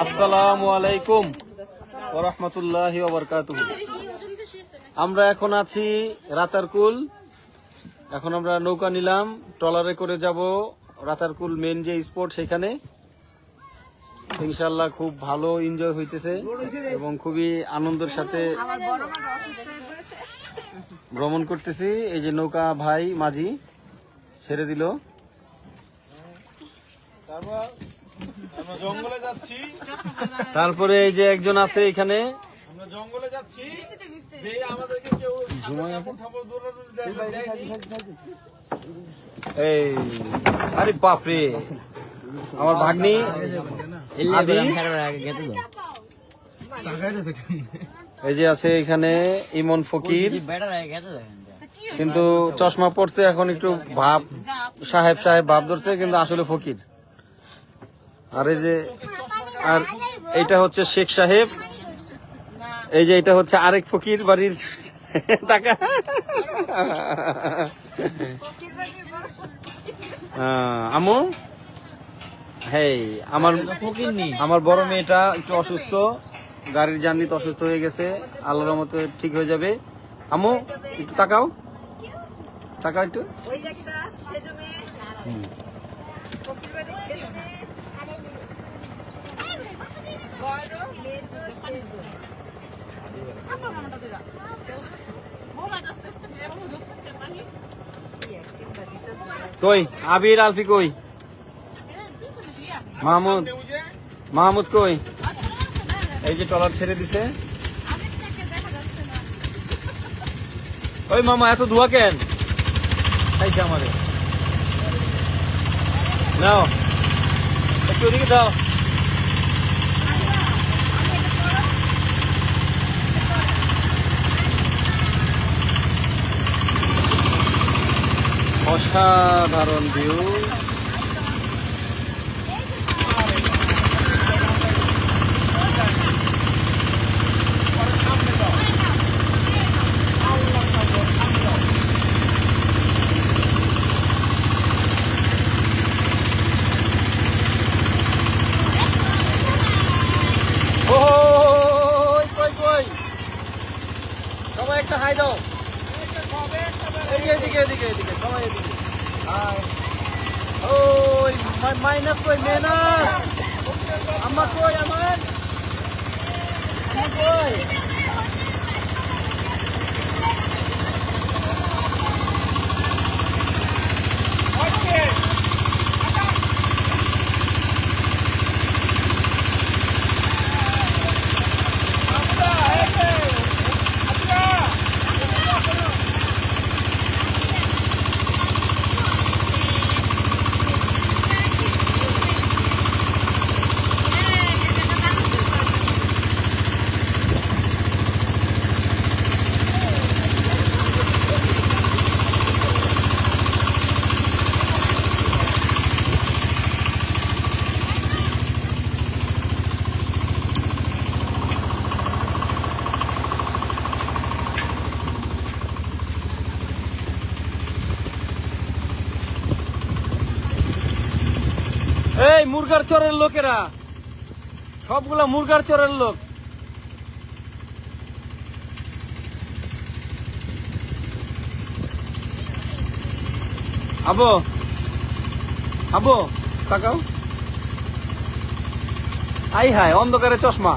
আসসালামু আলাইকুম ওয়া রাহমাতুল্লাহি ওয়া বারাকাতুহু। আমরা এখন আছি রাতারকুল। এখন আমরা নৌকা নিলাম, ট্রলারে করে যাব রাতারকুল মেন যে স্পট সেখানে। ইনশাআল্লাহ খুব ভালো এনজয় হইতেছে এবং খুবই আনন্দের সাথে ভ্রমণ করতেছি। এই যে নৌকা ভাই মাঝি ছেড়ে দিল। জঙ্গলে যাচ্ছি, তারপরে এই যে একজন আছে এখানে, আমরা জঙ্গলে যাচ্ছি, আমাদেরকে কেউ এই আরে বাপরে আমার ভাগ্নি আদি। এই যে আছে এখানে ইমন ফকির, কিন্তু চশমা পড়ছে এখন একটু ভাব সাহেব সাহেব ভাব ধরছে, কিন্তু আসলে ফকির। আর এই যে আর এইটা হচ্ছে শেখ সাহেব। এই যে এটা হচ্ছে আরেক ফকির বাড়ির টাকা। আমু হেই আমার বড় মেয়েটা একটু অসুস্থ, গাড়ির জার্নিতে অসুস্থ হয়ে গেছে। আল্লাহর রহমতে ঠিক হয়ে যাবে। আমু একটু তাকাও, তাকাও একটু। কই আবির আলফি কই? মাহমুদ মাহমুদ কই? এই যে ট্রলার ছেড়ে দিছে। ওই মামা এত ধোয়া কেন? খাইছে আমারে। নাও একটু ওদিকে দাও। অসাধারণ ভিউ। সবাই একটা হাই দাও। এদিকে এদিকে এদিকে সবাই এদিকে। ওই মাইনাস কই? মেনাস আমার কই? আমার কই? এই মুরগার চরের লোকেরা, সবগুলা মুরগার চরের লোক। আবো আবো তাকাও। আই হায় অন্ধকারে চশমা।